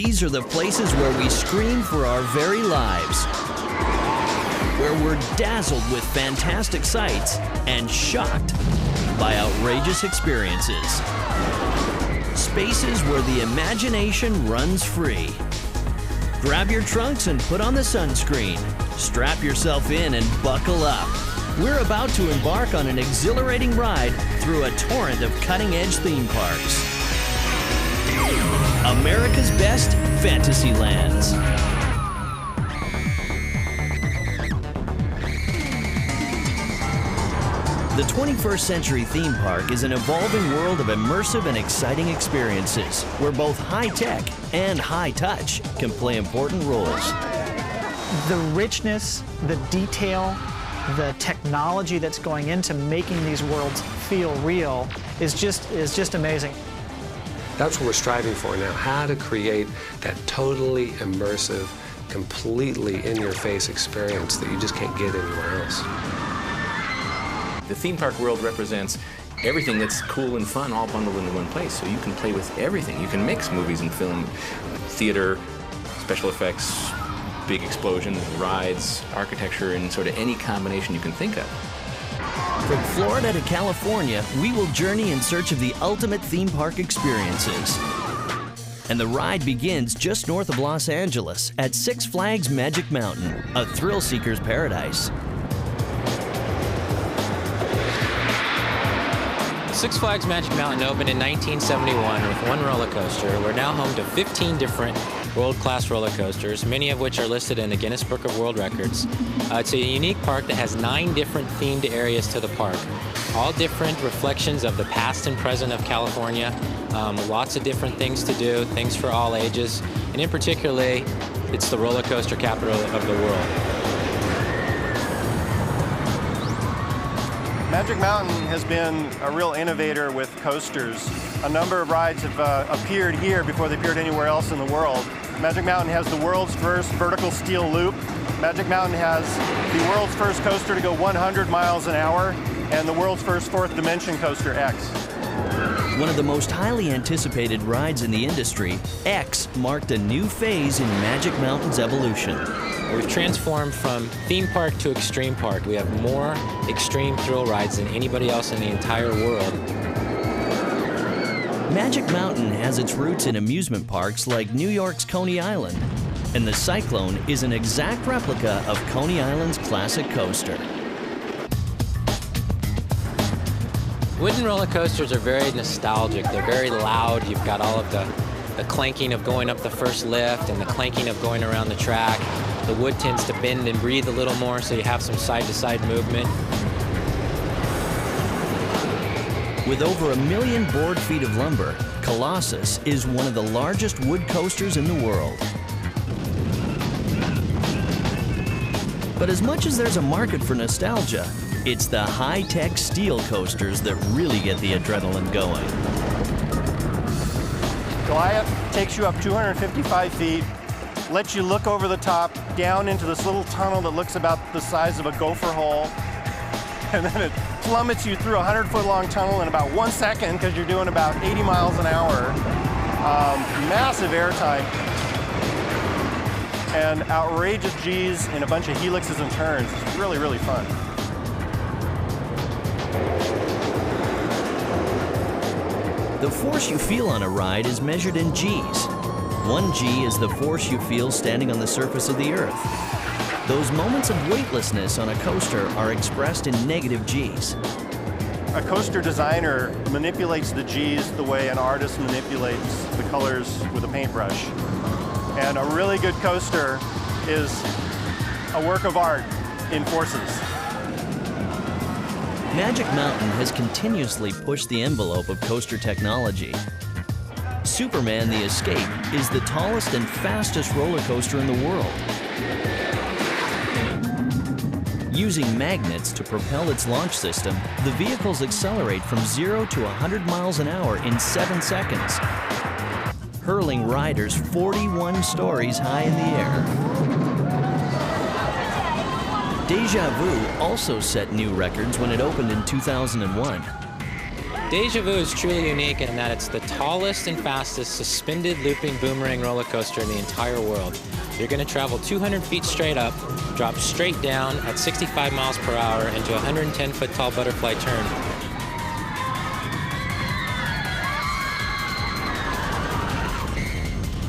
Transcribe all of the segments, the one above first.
These are the places where we scream for our very lives, where we're dazzled with fantastic sights and shocked by outrageous experiences. Spaces where the imagination runs free. Grab your trunks and put on the sunscreen. Strap yourself in and buckle up. We're about to embark on an exhilarating ride through a torrent of cutting-edge theme parks. America's best fantasy lands. The 21st Century Theme Park is an evolving world of immersive and exciting experiences where both high-tech and high-touch can play important roles. The richness, the detail, the technology that's going into making these worlds feel real is just amazing. That's what we're striving for now, how to create that totally immersive, completely in-your-face experience that you just can't get anywhere else. The theme park world represents everything that's cool and fun all bundled into one place, so you can play with everything. You can mix movies and film, theater, special effects, big explosions, rides, architecture, and sort of any combination you can think of. From Florida to California, we will journey in search of the ultimate theme park experiences. And the ride begins just north of Los Angeles at Six Flags Magic Mountain, a thrill-seeker's paradise. Six Flags Magic Mountain opened in 1971 with one roller coaster. We're now home to 15 different world-class roller coasters, many of which are listed in the Guinness Book of World Records. It's a unique park that has 9 different themed areas to the park, all different reflections of the past and present of California. Lots of different things to do, things for all ages, and in particular, it's the roller coaster capital of the world. Magic Mountain has been a real innovator with coasters. A number of rides have appeared here before they appeared anywhere else in the world. Magic Mountain has the world's first vertical steel loop. Magic Mountain has the world's first coaster to go 100 miles an hour, and the world's first fourth dimension coaster, X. One of the most highly anticipated rides in the industry, X marked a new phase in Magic Mountain's evolution. We've transformed from theme park to extreme park. We have more extreme thrill rides than anybody else in the entire world. Magic Mountain has its roots in amusement parks like New York's Coney Island, and the Cyclone is an exact replica of Coney Island's classic coaster. Wooden roller coasters are very nostalgic. They're very loud. You've got all of the clanking of going up the first lift and the clanking of going around the track. The wood tends to bend and breathe a little more, so you have some side-to-side movement. With over 1 million board feet of lumber, Colossus is one of the largest wood coasters in the world. But as much as there's a market for nostalgia, it's the high-tech steel coasters that really get the adrenaline going. Goliath takes you up 255 feet, lets you look over the top, down into this little tunnel that looks about the size of a gopher hole, and then it plummets you through a 100-foot-long tunnel in about 1 second because you're doing about 80 miles an hour. Massive airtime, and outrageous G's in a bunch of helixes and turns. It's really, really fun. The force you feel on a ride is measured in G's. 1 G is the force you feel standing on the surface of the Earth. Those moments of weightlessness on a coaster are expressed in negative G's. A coaster designer manipulates the G's the way an artist manipulates the colors with a paintbrush. And a really good coaster is a work of art in forces. Magic Mountain has continuously pushed the envelope of coaster technology. Superman the Escape is the tallest and fastest roller coaster in the world. Using magnets to propel its launch system, the vehicles accelerate from 0 to 100 miles an hour in 7 seconds, hurling riders 41 stories high in the air. Deja Vu also set new records when it opened in 2001. Deja Vu is truly unique in that it's the tallest and fastest suspended looping boomerang roller coaster in the entire world. You're going to travel 200 feet straight up, drop straight down at 65 miles per hour into a 110-foot tall butterfly turn.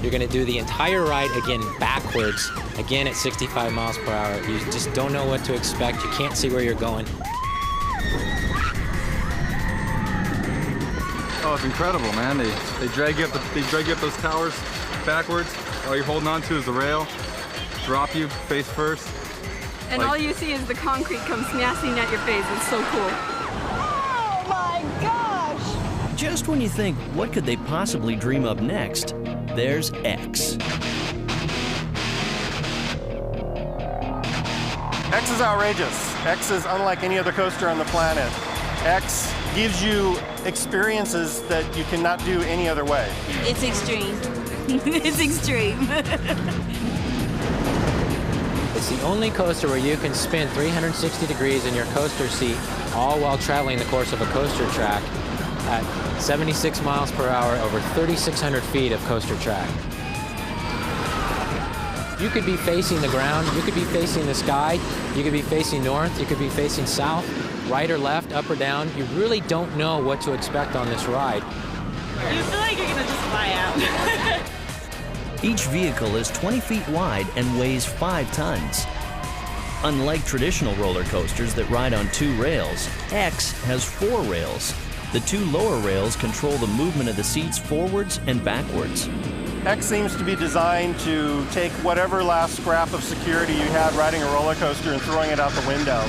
You're going to do the entire ride again backwards, again at 65 miles per hour. You just don't know what to expect. You can't see where you're going. Oh, it's incredible, man. They drag you up those towers backwards. All you're holding on to is the rail. Drop you face first. And all you see is the concrete come smashing at your face. It's so cool. Oh my gosh! Just when you think, what could they possibly dream up next? There's X. X is outrageous. X is unlike any other coaster on the planet. X gives you experiences that you cannot do any other way. It's extreme. It's extreme. It's the only coaster where you can spin 360 degrees in your coaster seat, all while traveling the course of a coaster track at 76 miles per hour over 3,600 feet of coaster track. You could be facing the ground, you could be facing the sky, you could be facing north, you could be facing south, right or left, up or down. You really don't know what to expect on this ride. You feel like you're gonna just fly out. Each vehicle is 20 feet wide and weighs 5 tons. Unlike traditional roller coasters that ride on 2 rails, X has 4 rails. The 2 lower rails control the movement of the seats forwards and backwards. X seems to be designed to take whatever last scrap of security you had riding a roller coaster and throwing it out the window.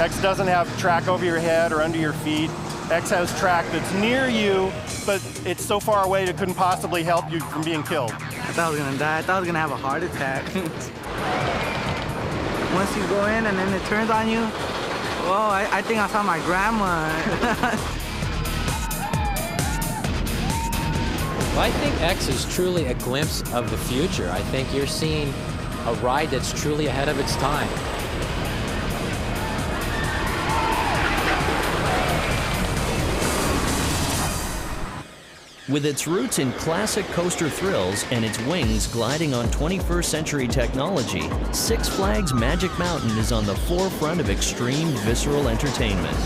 X doesn't have track over your head or under your feet. X has track that's near you, but it's so far away it couldn't possibly help you from being killed. I thought I was gonna die. I thought I was gonna have a heart attack. Once you go in and then it turns on you, oh, I think I saw my grandma. Well, I think X is truly a glimpse of the future. I think you're seeing a ride that's truly ahead of its time. With its roots in classic coaster thrills and its wings gliding on 21st century technology, Six Flags Magic Mountain is on the forefront of extreme visceral entertainment.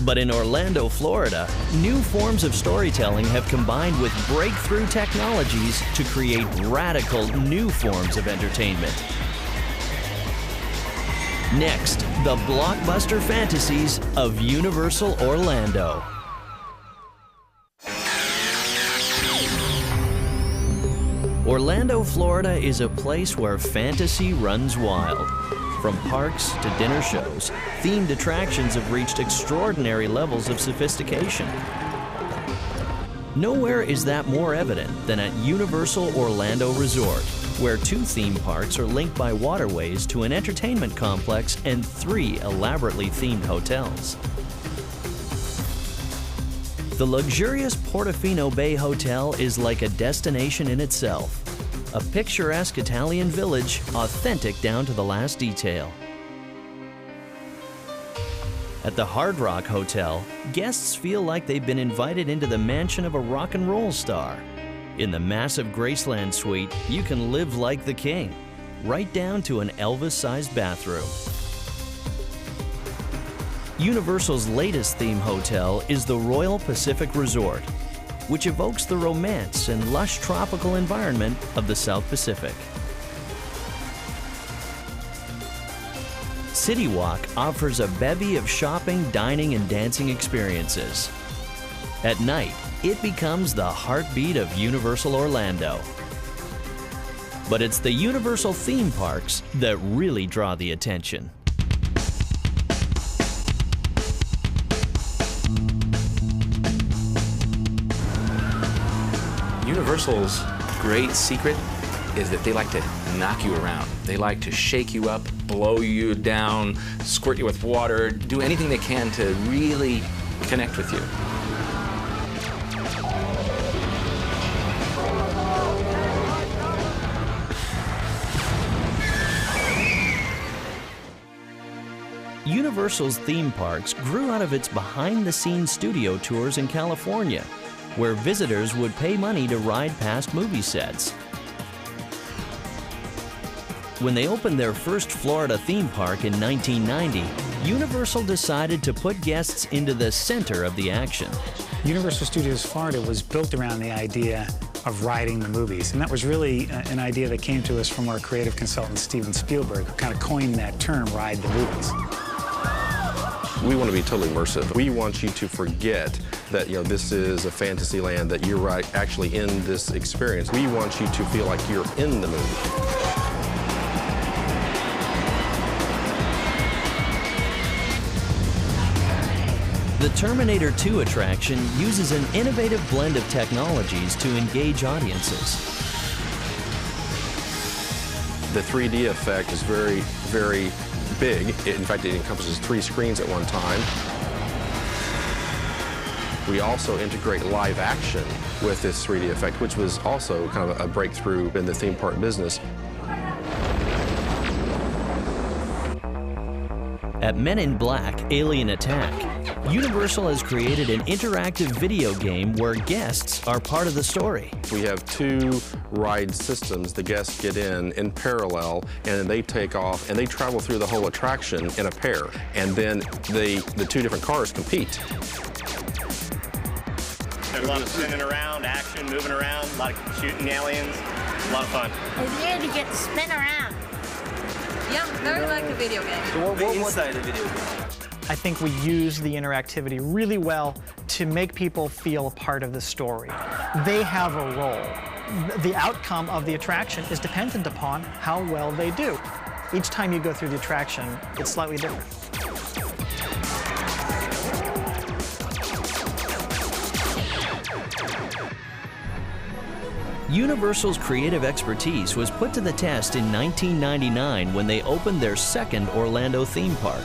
But in Orlando, Florida, new forms of storytelling have combined with breakthrough technologies to create radical new forms of entertainment. Next, the blockbuster fantasies of Universal Orlando. Orlando, Florida is a place where fantasy runs wild. From parks to dinner shows, themed attractions have reached extraordinary levels of sophistication. Nowhere is that more evident than at Universal Orlando Resort, where 2 theme parks are linked by waterways to an entertainment complex and 3 elaborately themed hotels. The luxurious Portofino Bay Hotel is like a destination in itself. A picturesque Italian village, authentic down to the last detail. At the Hard Rock Hotel, guests feel like they've been invited into the mansion of a rock and roll star. In the massive Graceland suite, you can live like the king, right down to an Elvis-sized bathroom. Universal's latest theme hotel is the Royal Pacific Resort, which evokes the romance and lush tropical environment of the South Pacific. City Walk offers a bevy of shopping, dining, and dancing experiences. At night, it becomes the heartbeat of Universal Orlando. But it's the Universal theme parks that really draw the attention. Universal's great secret is that they like to knock you around. They like to shake you up, blow you down, squirt you with water, do anything they can to really connect with you. Universal's theme parks grew out of its behind-the-scenes studio tours in California, where visitors would pay money to ride past movie sets. When they opened their first Florida theme park in 1990, Universal decided to put guests into the center of the action. Universal Studios Florida was built around the idea of riding the movies, and that was really an idea that came to us from our creative consultant Steven Spielberg, who kind of coined that term, ride the movies. We want to be totally immersive. We want you to forget that, this is a fantasy land, that you're actually in this experience. We want you to feel like you're in the movie. The Terminator 2 attraction uses an innovative blend of technologies to engage audiences. The 3D effect is very, very big. In fact, it encompasses 3 screens at one time. We also integrate live action with this 3D effect, which was also kind of a breakthrough in the theme park business. At Men in Black: Alien Attack, Universal has created an interactive video game where guests are part of the story. We have 2 ride systems. The guests get in parallel, and then they take off, and they travel through the whole attraction in a pair. And then the 2 different cars compete. There's a lot of spinning around, action, moving around, a lot of shooting aliens. A lot of fun. It's here to get to spin around. Yeah, very like a video game. So what inside the video game? I think we use the interactivity really well to make people feel a part of the story. They have a role. The outcome of the attraction is dependent upon how well they do. Each time you go through the attraction, it's slightly different. Universal's creative expertise was put to the test in 1999 when they opened their second Orlando theme park,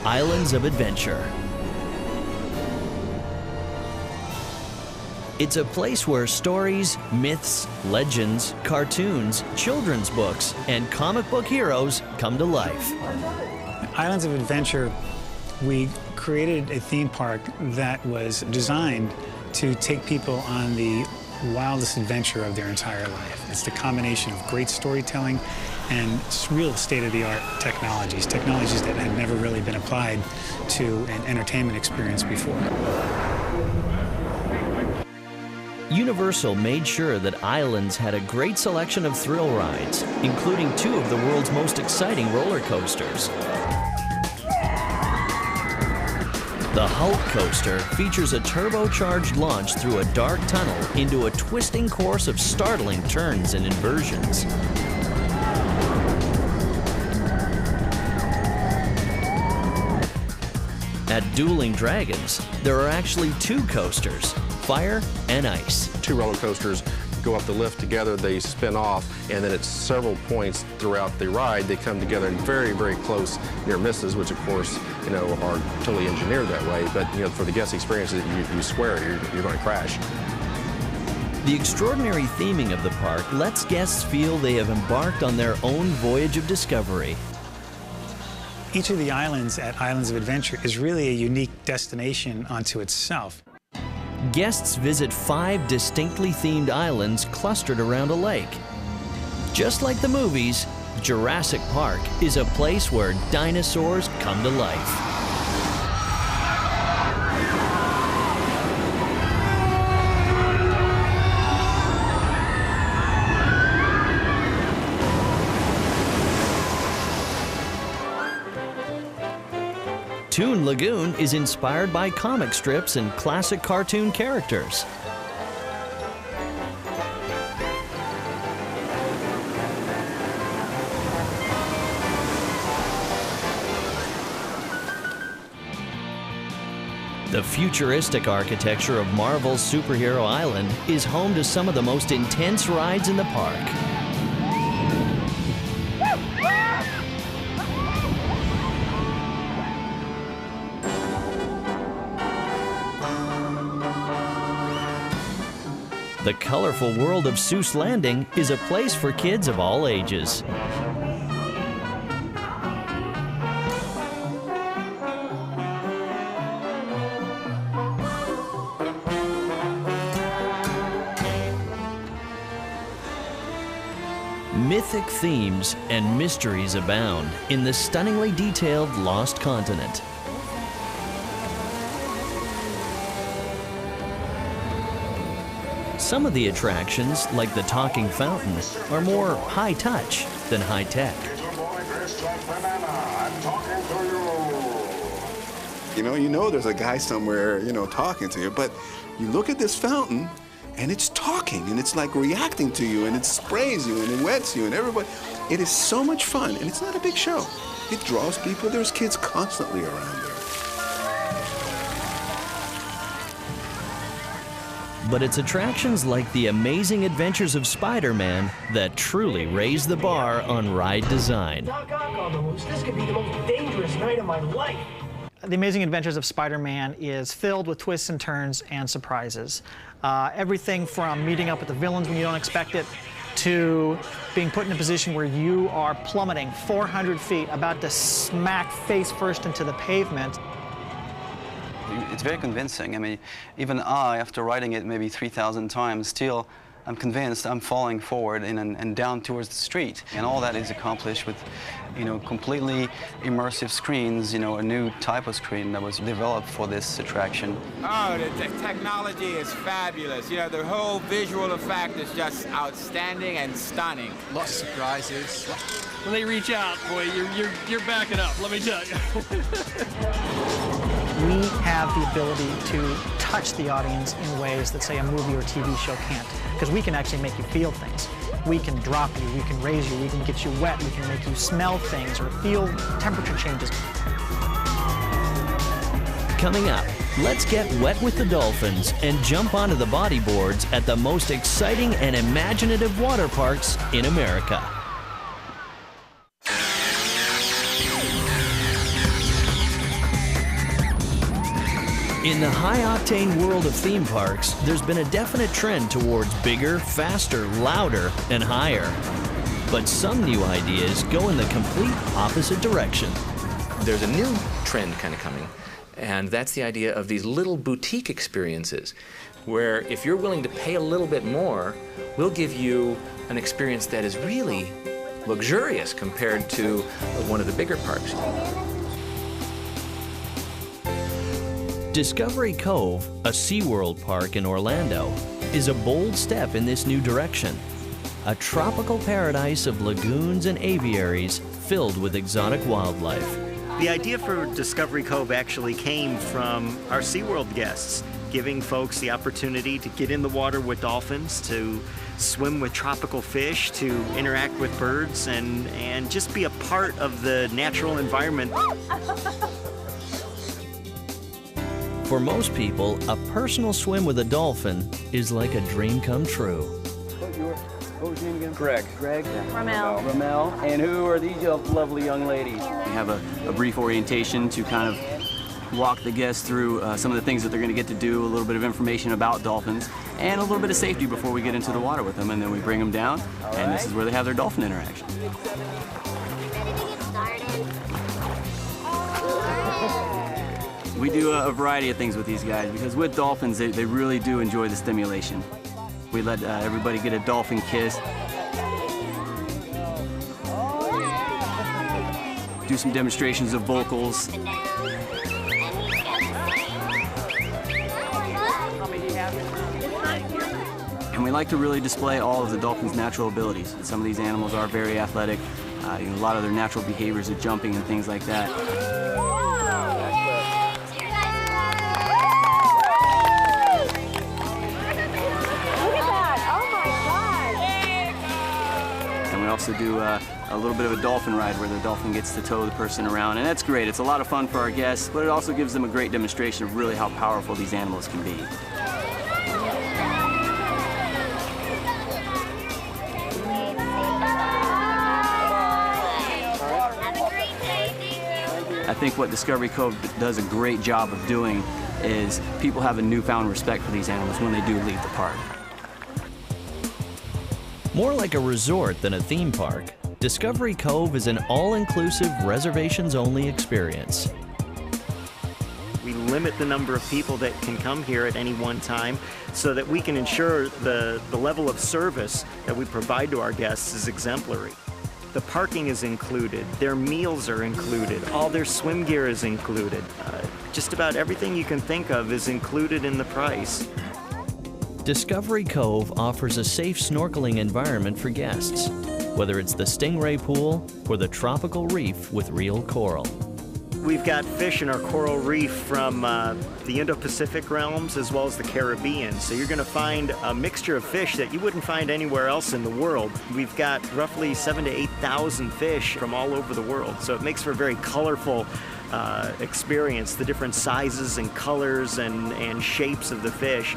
Islands of Adventure. It's a place where stories, myths, legends, cartoons, children's books, and comic book heroes come to life. Islands of Adventure, we created a theme park that was designed to take people on the wildest adventure of their entire life. It's the combination of great storytelling and real state-of-the-art technologies that had never really been applied to an entertainment experience before. Universal made sure that Islands had a great selection of thrill rides, including 2 of the world's most exciting roller coasters. The Hulk coaster features a turbocharged launch through a dark tunnel into a twisting course of startling turns and inversions. At Dueling Dragons, there are actually 2 coasters, Fire and Ice. 2 roller coasters go up the lift together, they spin off, and then at several points throughout the ride, they come together in very, very close near misses, which of course, are totally engineered that way. But, for the guest experience, you swear you're going to crash. The extraordinary theming of the park lets guests feel they have embarked on their own voyage of discovery. Each of the islands at Islands of Adventure is really a unique destination unto itself. Guests visit 5 distinctly themed islands clustered around a lake. Just like the movies, Jurassic Park is a place where dinosaurs come to life. Toon Lagoon is inspired by comic strips and classic cartoon characters. The futuristic architecture of Marvel's Superhero Island is home to some of the most intense rides in the park. The colorful world of Seuss Landing is a place for kids of all ages. Mythic themes and mysteries abound in the stunningly detailed Lost Continent. Some of the attractions, like the talking fountain, are more high-touch than high-tech. You know there's a guy somewhere, talking to you, but you look at this fountain and it's talking and it's like reacting to you and it sprays you and it wets you and everybody. It is so much fun and it's not a big show. It draws people. There's kids constantly around there. But it's attractions like the amazing adventures of Spider-Man that truly raise the bar on ride design. This could be the most dangerous night of my life. The Amazing Adventures of Spider-Man is filled with twists and turns and surprises. Everything from meeting up with the villains when you don't expect it, to being put in a position where you are plummeting 400 feet, about to smack face first into the pavement. It's very convincing. I mean, even I, after riding it maybe 3,000 times, still I'm convinced I'm falling forward and down towards the street. And all that is accomplished with, completely immersive screens, a new type of screen that was developed for this attraction. Oh, the technology is fabulous. The whole visual effect is just outstanding and stunning. Lots of surprises. When they reach out, boy, you're backing up, let me tell you. We have the ability to touch the audience in ways that, say, a movie or TV show can't, because we can actually make you feel things. We can drop you, we can raise you, we can get you wet, we can make you smell things or feel temperature changes. Coming up, let's get wet with the dolphins and jump onto the bodyboards at the most exciting and imaginative water parks in America. In the high-octane world of theme parks, there's been a definite trend towards bigger, faster, louder, and higher. But some new ideas go in the complete opposite direction. There's a new trend kind of coming, and that's the idea of these little boutique experiences, where if you're willing to pay a little bit more, we'll give you an experience that is really luxurious compared to one of the bigger parks. Discovery Cove, a SeaWorld park in Orlando, is a bold step in this new direction. A tropical paradise of lagoons and aviaries filled with exotic wildlife. The idea for Discovery Cove actually came from our SeaWorld guests, giving folks the opportunity to get in the water with dolphins, to swim with tropical fish, to interact with birds, and just be a part of the natural environment. For most people, a personal swim with a dolphin is like a dream come true. What was your name again? Greg. Greg? Ramel. Ramel. And who are these lovely young ladies? We have a brief orientation to kind of walk the guests through some of the things that they're going to get to do, a little bit of information about dolphins, and a little bit of safety before we get into the water with them, and then we bring them down, and this is where they have their dolphin interaction. We do a variety of things with these guys because with dolphins, they really do enjoy the stimulation. We let everybody get a dolphin kiss. Do some demonstrations of vocals. And we like to really display all of the dolphins' natural abilities. Some of these animals are very athletic. A lot of their natural behaviors are jumping and things like that. We also do a little bit of a dolphin ride where the dolphin gets to tow the person around, and that's great. It's a lot of fun for our guests, but it also gives them a great demonstration of really how powerful these animals can be. I think what Discovery Cove does a great job of doing is people have a newfound respect for these animals when they do leave the park. More like a resort than a theme park, Discovery Cove is an all-inclusive, reservations-only experience. We limit the number of people that can come here at any one time so that we can ensure the level of service that we provide to our guests is exemplary. The parking is included, their meals are included, all their swim gear is included. Just about everything you can think of is included in the price. Discovery Cove offers a safe snorkeling environment for guests, whether it's the Stingray Pool or the tropical reef with real coral. We've got fish in our coral reef from the Indo-Pacific realms as well as the Caribbean. So you're going to find a mixture of fish that you wouldn't find anywhere else in the world. We've got roughly 7,000 to 8,000 fish from all over the world. So it makes for a very colorful experience, the different sizes and colors and shapes of the fish.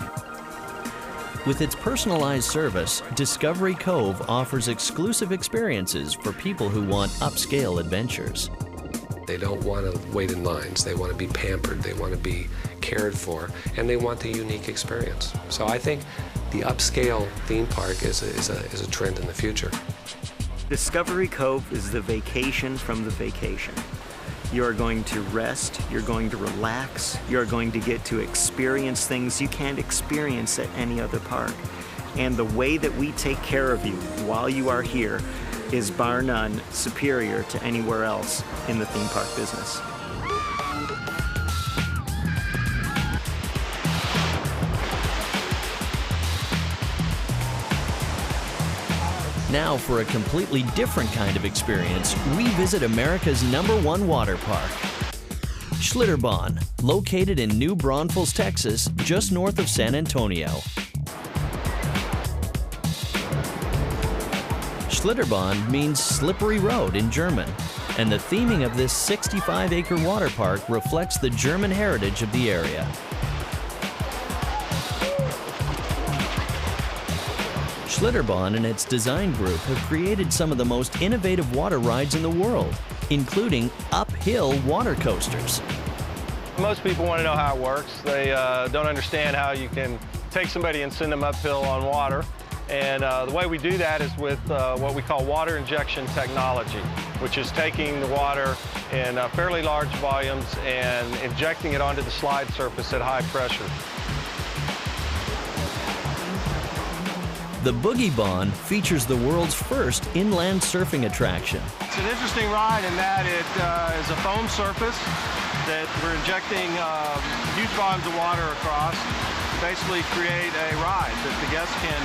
With its personalized service, Discovery Cove offers exclusive experiences for people who want upscale adventures. They don't want to wait in lines. They want to be pampered. They want to be cared for, and they want the unique experience. So I think the upscale theme park is a trend in the future. Discovery Cove is the vacation from the vacation. You're going to rest, you're going to relax, you're going to get to experience things you can't experience at any other park. And the way that we take care of you while you are here is bar none superior to anywhere else in the theme park business. Now for a completely different kind of experience, we visit America's #1 water park. Schlitterbahn, located in New Braunfels, Texas, just north of San Antonio. Schlitterbahn means slippery road in German, and the theming of this 65-acre water park reflects the German heritage of the area. Schlitterbahn and its design group have created some of the most innovative water rides in the world, including uphill water coasters. Most people want to know how it works. They don't understand how you can take somebody and send them uphill on water. And the way we do that is with what we call water injection technology, which is taking the water in fairly large volumes and injecting it onto the slide surface at high pressure. The Boogie Bahn features the world's first inland surfing attraction. It's an interesting ride in that it is a foam surface that we're injecting huge volumes of water across. Basically create a ride that the guests can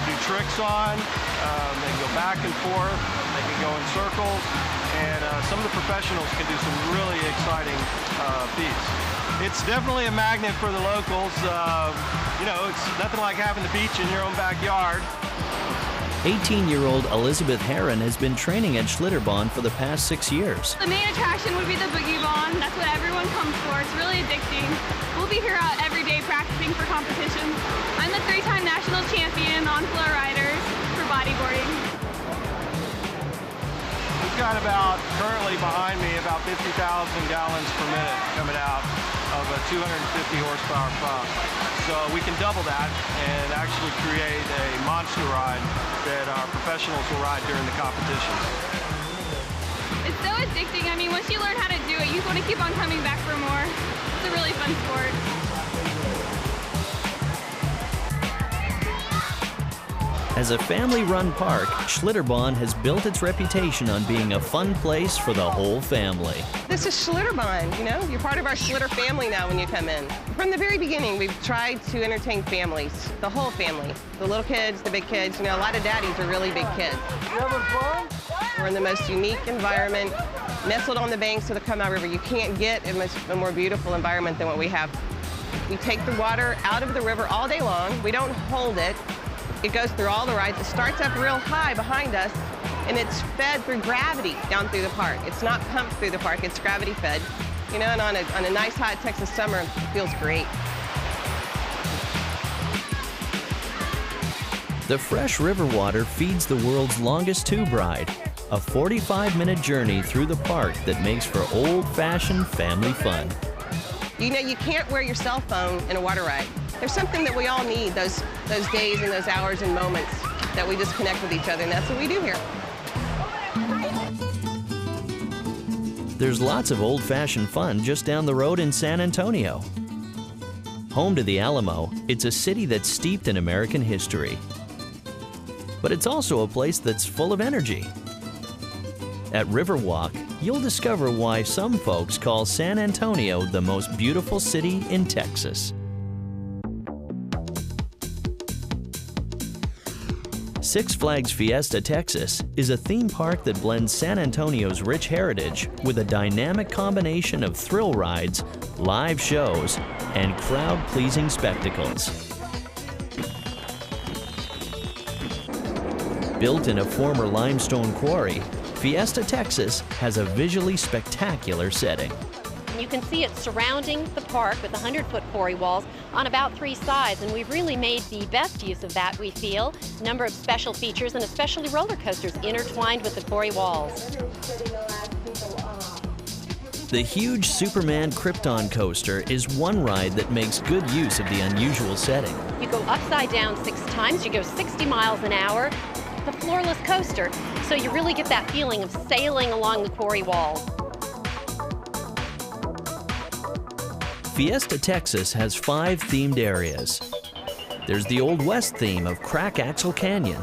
do tricks on. They can go back and forth, they can go in circles, and some of the professionals can do some really exciting feats. It's definitely a magnet for the locals. You know, it's nothing like having the beach in your own backyard. 18-year-old Elizabeth Heron has been training at Schlitterbahn for the past 6 years. The main attraction would be the Boogie Bahn. That's what everyone comes for. It's really addicting. We'll be here every day practicing for competitions. I'm the 3-time national champion on floor riders for bodyboarding. We've got about, currently behind me, about 50,000 gallons per minute coming out of a 250 horsepower pump. So we can double that and actually create a monster ride that our professionals will ride during the competitions. It's so addicting. I mean, once you learn how to do it, you want to keep on coming back for more. It's a really fun sport. As a family-run park, Schlitterbahn has built its reputation on being a fun place for the whole family. This is Schlitterbahn, you know? You're part of our Schlitter family now when you come in. From the very beginning, we've tried to entertain families, the whole family. The little kids, the big kids. You know, a lot of daddies are really big kids. You having fun? We're in the most unique environment, nestled on the banks of the Coup's River. You can't get a more beautiful environment than what we have. We take the water out of the river all day long. We don't hold it. It goes through all the rides. It starts up real high behind us, and it's fed through gravity down through the park. It's not pumped through the park, it's gravity fed. You know, and on a nice hot Texas summer, it feels great. The fresh river water feeds the world's longest tube ride, a 45-minute journey through the park that makes for old-fashioned family fun. You know, you can't wear your cell phone in a water ride. There's something that we all need, those days and those hours and moments that we just connect with each other, and that's what we do here. There's lots of old-fashioned fun just down the road in San Antonio. Home to the Alamo, it's a city that's steeped in American history. But it's also a place that's full of energy. At Riverwalk, you'll discover why some folks call San Antonio the most beautiful city in Texas. Six Flags Fiesta Texas is a theme park that blends San Antonio's rich heritage with a dynamic combination of thrill rides, live shows, and crowd-pleasing spectacles. Built in a former limestone quarry, Fiesta Texas has a visually spectacular setting. You can see it surrounding the park with 100-foot quarry walls on about 3 sides, and we've really made the best use of that, we feel. A number of special features, and especially roller coasters intertwined with the quarry walls. The huge Superman Krypton coaster is one ride that makes good use of the unusual setting. You go upside down 6 times, you go 60 miles an hour, the floorless coaster, so you really get that feeling of sailing along the quarry walls. Fiesta Texas has 5 themed areas. There's the Old West theme of Crack Axle Canyon,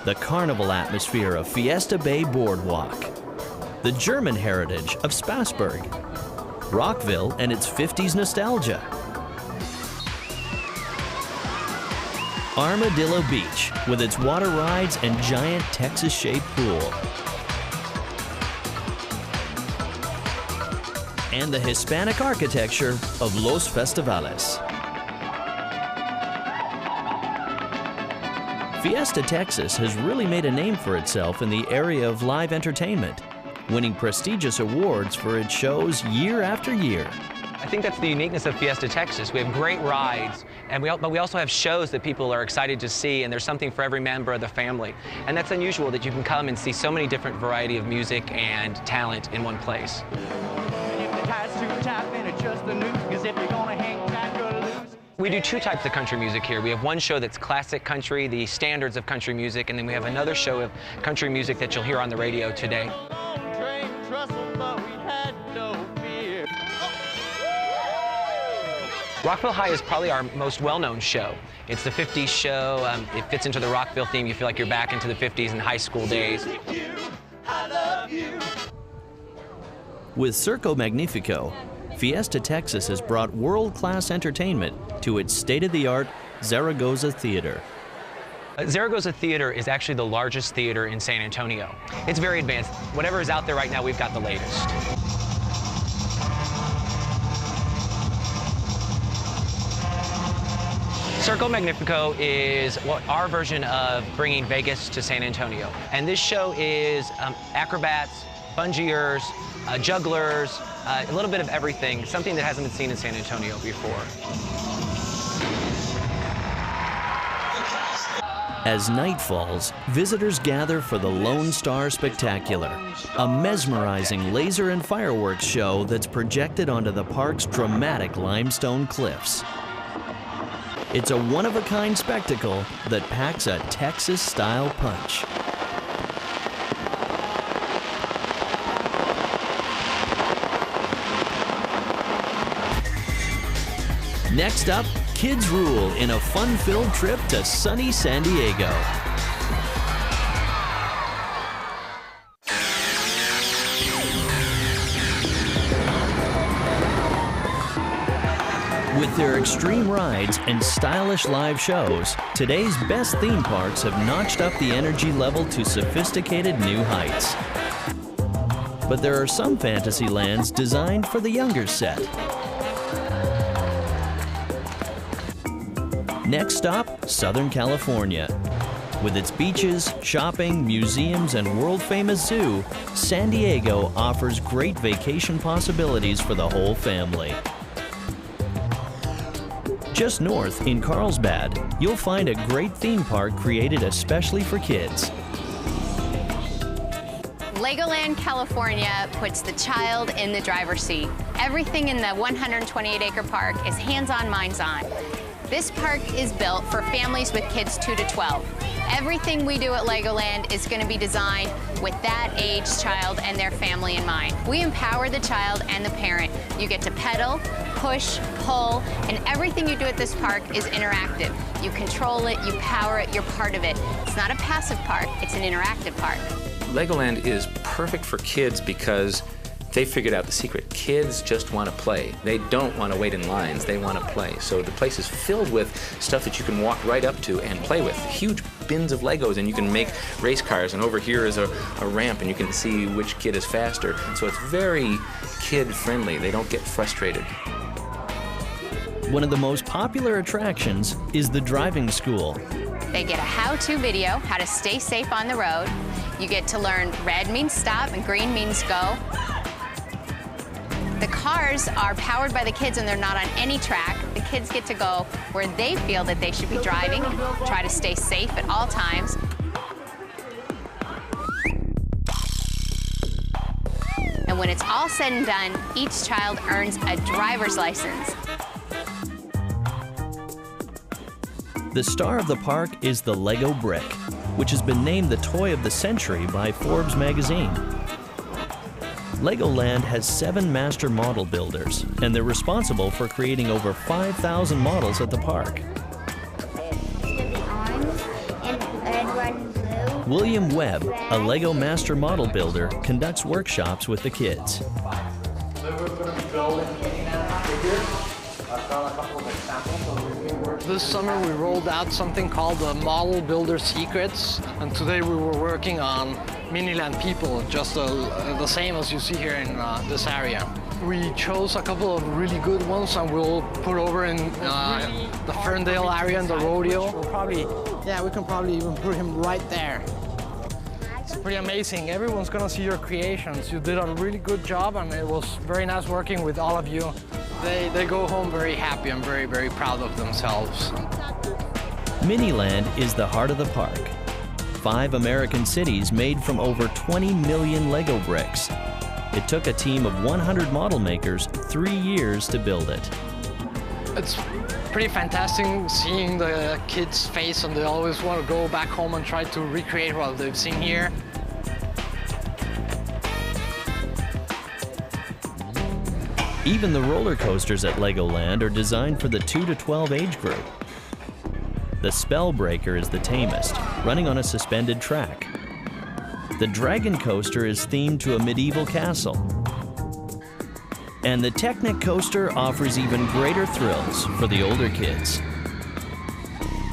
the carnival atmosphere of Fiesta Bay Boardwalk, the German heritage of Spassburg, Rockville and its 50s nostalgia, Armadillo Beach with its water rides and giant Texas-shaped pool, and the Hispanic architecture of Los Festivales. Fiesta Texas has really made a name for itself in the area of live entertainment, winning prestigious awards for its shows year after year. I think that's the uniqueness of Fiesta Texas. We have great rides, but we also have shows that people are excited to see, and there's something for every member of the family. And that's unusual that you can come and see so many different variety of music and talent in one place. We do 2 types of country music here. We have one show that's classic country, the standards of country music, and then we have another show of country music that you'll hear on the radio today. Rockville High is probably our most well-known show. It's the 50s show. It fits into the Rockville theme. You feel like you're back into the 50s and high school days. With Circo Magnifico, Fiesta Texas has brought world-class entertainment to its state-of-the-art Zaragoza Theater. Zaragoza Theater is actually the largest theater in San Antonio. It's very advanced. Whatever is out there right now, we've got the latest. Circo Magnifico is our version of bringing Vegas to San Antonio. And this show is acrobats, bungeers, jugglers, a little bit of everything, something that hasn't been seen in San Antonio before. As night falls, visitors gather for the Lone Star Spectacular, a mesmerizing laser and fireworks show that's projected onto the park's dramatic limestone cliffs. It's a one-of-a-kind spectacle that packs a Texas-style punch. Next up, kids rule in a fun-filled trip to sunny San Diego. With their extreme rides and stylish live shows, today's best theme parks have notched up the energy level to sophisticated new heights. But there are some fantasy lands designed for the younger set. Next stop, Southern California. With its beaches, shopping, museums, and world-famous zoo, San Diego offers great vacation possibilities for the whole family. Just north, in Carlsbad, you'll find a great theme park created especially for kids. Legoland, California puts the child in the driver's seat. Everything in the 128-acre park is hands-on, minds-on. This park is built for families with kids 2 to 12. Everything we do at Legoland is going to be designed with that age child and their family in mind. We empower the child and the parent. You get to pedal, push, pull, and everything you do at this park is interactive. You control it, you power it, you're part of it. It's not a passive park, it's an interactive park. Legoland is perfect for kids because they figured out the secret. Kids just want to play. They don't want to wait in lines, they want to play. So the place is filled with stuff that you can walk right up to and play with. Huge bins of Legos, and you can make race cars, and over here is a ramp, and you can see which kid is faster. So it's very kid-friendly. They don't get frustrated. One of the most popular attractions is the driving school. They get a how-to video, how to stay safe on the road. You get to learn red means stop and green means go. The cars are powered by the kids and they're not on any track. The kids get to go where they feel that they should be driving, try to stay safe at all times. And when it's all said and done, each child earns a driver's license. The star of the park is the Lego brick, which has been named the toy of the century by Forbes magazine. Legoland has 7 master model builders, and they're responsible for creating over 5,000 models at the park. William Webb, a Lego master model builder, conducts workshops with the kids. So we're going to be building figures. I've got a couple of examples. This summer we rolled out something called the Model Builder Secrets, and today we were working on Miniland people, just the same as you see here in this area. We chose a couple of really good ones and we'll put over in the Ferndale area in the rodeo. We can probably even put him right there. It's pretty amazing. Everyone's gonna see your creations. You did a really good job and it was very nice working with all of you. They go home very happy and very, very proud of themselves. Miniland is the heart of the park. 5 American cities made from over 20 million Lego bricks. It took a team of 100 model makers 3 years to build it. It's pretty fantastic seeing the kids' face, and they always want to go back home and try to recreate what they've seen here. Even the roller coasters at Legoland are designed for the 2 to 12 age group. The Spellbreaker is the tamest, running on a suspended track. The Dragon Coaster is themed to a medieval castle. And the Technic Coaster offers even greater thrills for the older kids.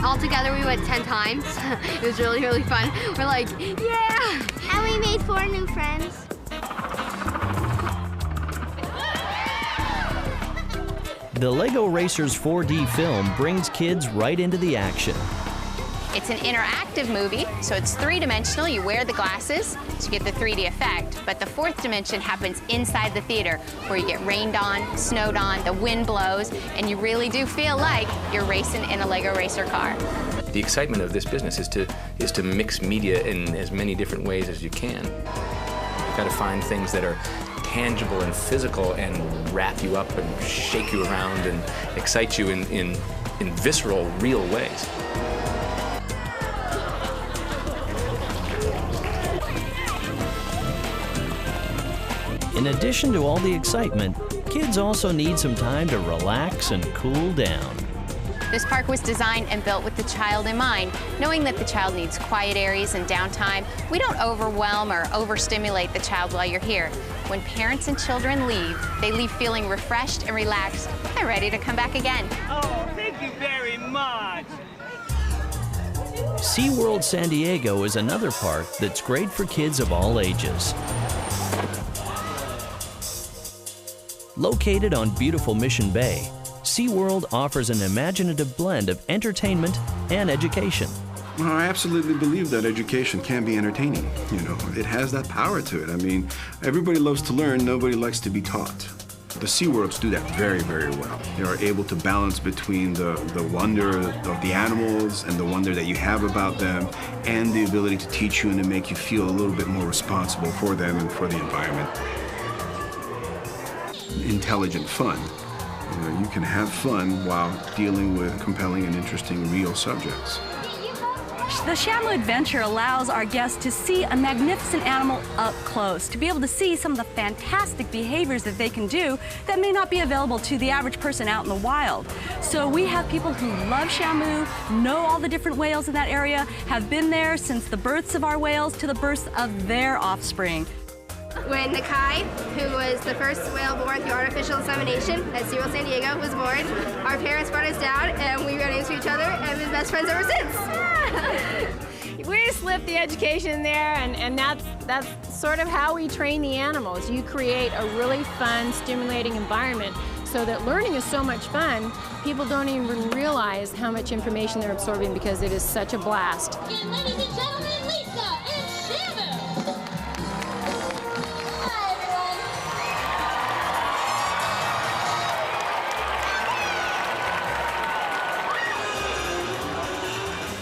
Altogether, we went 10 times. It was really, really fun. We're like, yeah! And we made 4 new friends. The Lego Racers 4D film brings kids right into the action. It's an interactive movie, so it's 3-dimensional. You wear the glasses to get the 3D effect, but the 4th dimension happens inside the theater, where you get rained on, snowed on, the wind blows, and you really do feel like you're racing in a Lego racer car. The excitement of this business is to mix media in as many different ways as you can. You've got to find things that are tangible and physical and wrap you up and shake you around and excite you in visceral, real ways. In addition to all the excitement, kids also need some time to relax and cool down. This park was designed and built with the child in mind, knowing that the child needs quiet areas and downtime. We don't overwhelm or overstimulate the child while you're here. When parents and children leave, they leave feeling refreshed and relaxed and ready to come back again. Oh, thank you very much. SeaWorld San Diego is another park that's great for kids of all ages. Located on beautiful Mission Bay, SeaWorld offers an imaginative blend of entertainment and education. Well, I absolutely believe that education can be entertaining. You know, it has that power to it. I mean, everybody loves to learn, nobody likes to be taught. The SeaWorlds do that very, very well. They are able to balance between the wonder of the animals and the wonder that you have about them and the ability to teach you and to make you feel a little bit more responsible for them and for the environment. Intelligent fun. you can have fun while dealing with compelling and interesting real subjects. The Shamu Adventure allows our guests to see a magnificent animal up close, to be able to see some of the fantastic behaviors that they can do that may not be available to the average person out in the wild. So we have people who love Shamu, know all the different whales in that area, have been there since the births of our whales to the births of their offspring. When Nakai, who was the first whale born through artificial insemination at SeaWorld San Diego, was born, our parents brought us down and we ran into each other and we've been best friends ever since. We just slipped the education there, and that's sort of how we train the animals. You create a really fun, stimulating environment so that learning is so much fun, people don't even realize how much information they're absorbing because it is such a blast. And ladies and gentlemen, Lisa and Shamu! Hi,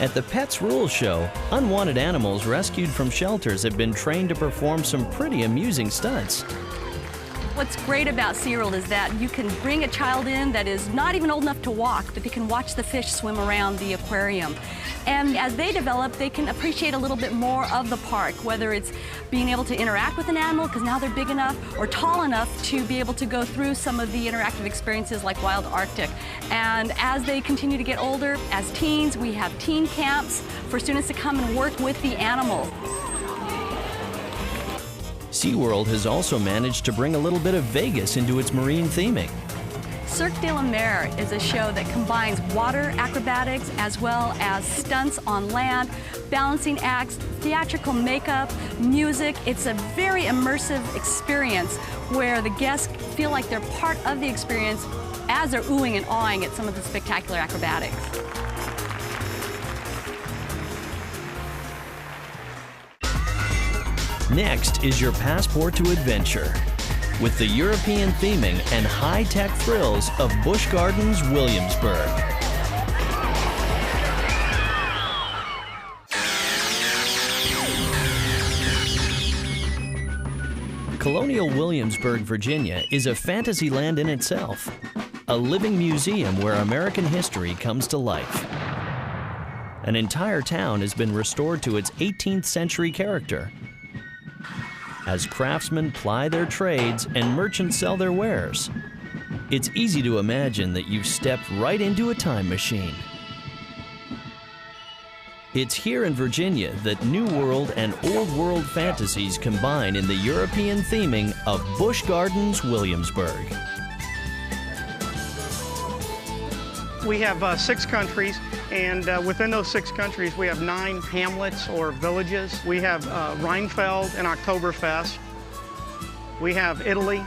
At the Pets Rules Show, unwanted animals rescued from shelters have been trained to perform some pretty amusing stunts. What's great about SeaWorld is that you can bring a child in that is not even old enough to walk, but they can watch the fish swim around the aquarium. And as they develop, they can appreciate a little bit more of the park, whether it's being able to interact with an animal, because now they're big enough or tall enough to be able to go through some of the interactive experiences like Wild Arctic. And as they continue to get older, as teens, we have teen camps for students to come and work with the animals. SeaWorld has also managed to bring a little bit of Vegas into its marine theming. Cirque de la Mer is a show that combines water acrobatics as well as stunts on land, balancing acts, theatrical makeup, music. It's a very immersive experience where the guests feel like they're part of the experience as they're oohing and awing at some of the spectacular acrobatics. Next is your passport to adventure, with the European theming and high-tech thrills of Busch Gardens, Williamsburg. Colonial Williamsburg, Virginia is a fantasy land in itself, a living museum where American history comes to life. An entire town has been restored to its 18th century character, as craftsmen ply their trades and merchants sell their wares. It's easy to imagine that you've stepped right into a time machine. It's here in Virginia that New World and Old World fantasies combine in the European theming of Busch Gardens, Williamsburg. We have 6 countries, and within those 6 countries, we have 9 hamlets or villages. We have Rheinfeld and Oktoberfest. We have Italy.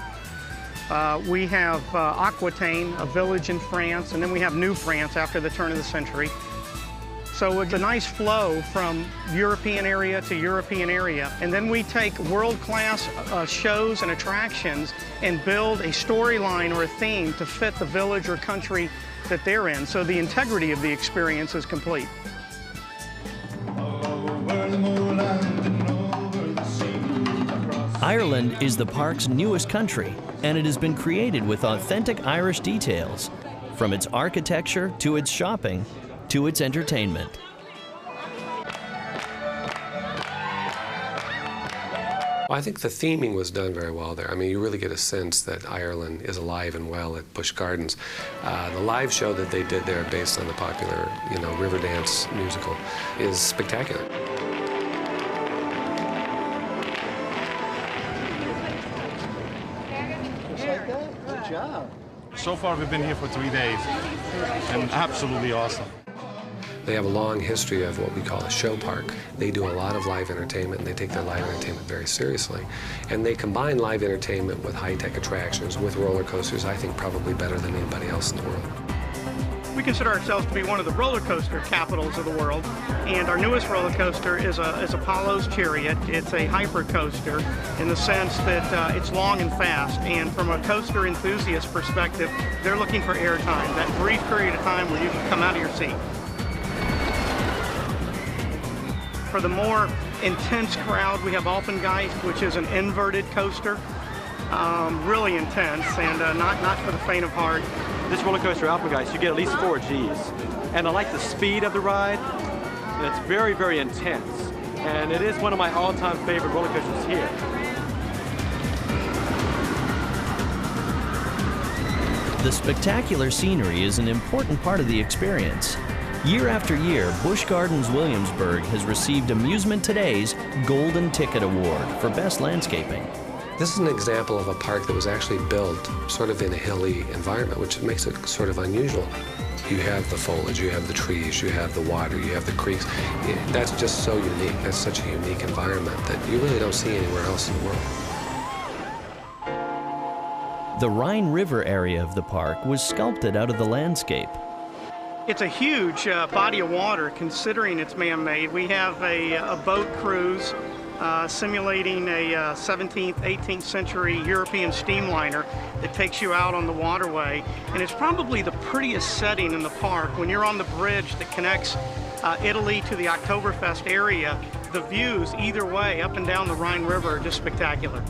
We have Aquitaine, a village in France, and then we have New France after the turn of the century. So it's a nice flow from European area to European area. And then we take world-class shows and attractions and build a storyline or a theme to fit the village or country that they're in, so the integrity of the experience is complete. Ireland is the park's newest country, and it has been created with authentic Irish details, from its architecture to its shopping to its entertainment. Well, I think the theming was done very well there. I mean, you really get a sense that Ireland is alive and well at Busch Gardens. The live show that they did there, based on the popular, river dance musical, is spectacular. Good job. So far, we've been here for 3 days, and absolutely awesome. They have a long history of what we call a show park. They do a lot of live entertainment, and they take their live entertainment very seriously. And they combine live entertainment with high-tech attractions, with roller coasters, I think probably better than anybody else in the world. We consider ourselves to be one of the roller coaster capitals of the world, and our newest roller coaster is Apollo's Chariot. It's a hyper coaster in the sense that it's long and fast, and from a coaster enthusiast perspective, they're looking for airtime, that brief period of time where you can come out of your seat. For the more intense crowd, we have Alpengeist, which is an inverted coaster, really intense, and not for the faint of heart. this roller coaster Alpengeist, you get at least 4 Gs. And I like the speed of the ride. It's very, very intense. And it is one of my all-time favorite roller coasters here. The spectacular scenery is an important part of the experience. Year after year, Busch Gardens Williamsburg has received Amusement Today's Golden Ticket Award for Best Landscaping. This is an example of a park that was actually built sort of in a hilly environment, which makes it sort of unusual. You have the foliage, you have the trees, you have the water, you have the creeks. That's just so unique. That's such a unique environment that you really don't see anywhere else in the world. The Rhine River area of the park was sculpted out of the landscape. It's a huge body of water considering it's man-made. We have a boat cruise simulating a 17th, 18th century European steamliner that takes you out on the waterway. And it's probably the prettiest setting in the park. When you're on the bridge that connects Italy to the Oktoberfest area, the views either way, up and down the Rhine River, are just spectacular.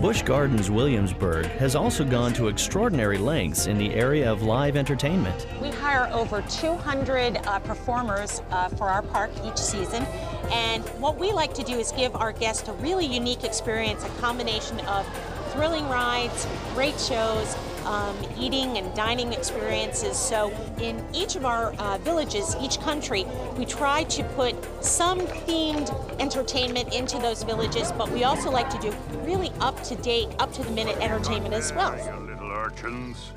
Busch Gardens Williamsburg has also gone to extraordinary lengths in the area of live entertainment. We hire over 200 performers for our park each season, and what we like to do is give our guests a really unique experience, a combination of thrilling rides, great shows, eating and dining experiences. So in each of our villages, each country, we try to put some themed entertainment into those villages, but we also like to do really up-to-date, up-to-the-minute entertainment as well. Little urchins.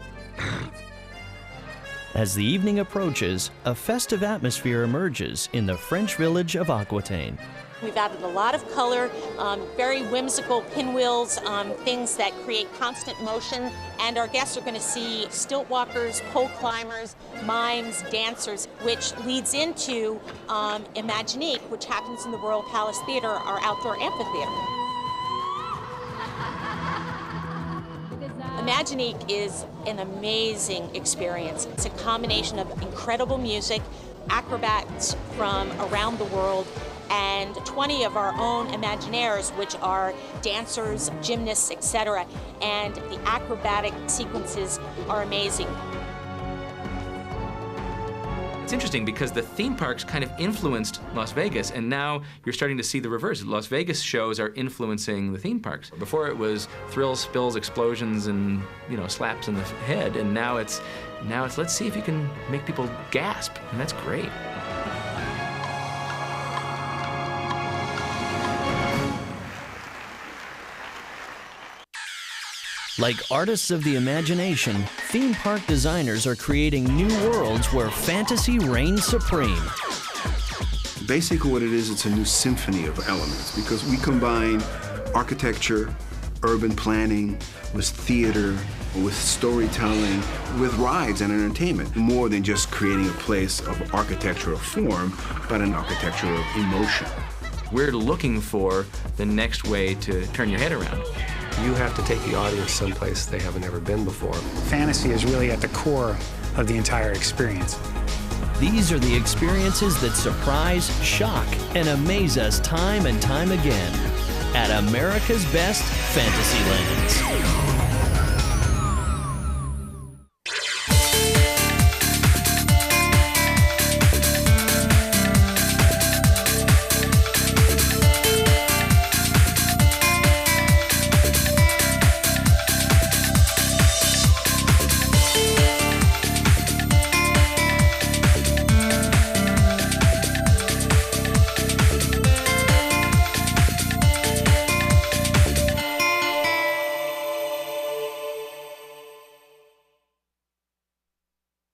As the evening approaches, a festive atmosphere emerges in the French village of Aquitaine. We've added a lot of color, very whimsical pinwheels, things that create constant motion, and our guests are going to see stilt walkers, pole climbers, mimes, dancers, which leads into Imaginique, which happens in the Royal Palace Theater, our outdoor amphitheater. Imaginique is an amazing experience. It's a combination of incredible music, acrobats from around the world, and 20 of our own Imaginaires, which are dancers, gymnasts, etc. And the acrobatic sequences are amazing. It's interesting because the theme parks kind of influenced Las Vegas, and now you're starting to see the reverse. Las Vegas shows are influencing the theme parks. Before it was thrills, spills, explosions, and slaps in the head, and now it's let's see if you can make people gasp, and that's great. Like artists of the imagination, theme park designers are creating new worlds where fantasy reigns supreme. Basically what it is, it's a new symphony of elements because we combine architecture, urban planning, with theater, with storytelling, with rides and entertainment. More than just creating a place of architectural form, but an architecture of emotion. We're looking for the next way to turn your head around. You have to take the audience someplace they haven't ever been before. Fantasy is really at the core of the entire experience. These are the experiences that surprise, shock, and amaze us time and time again at America's Best Fantasylands.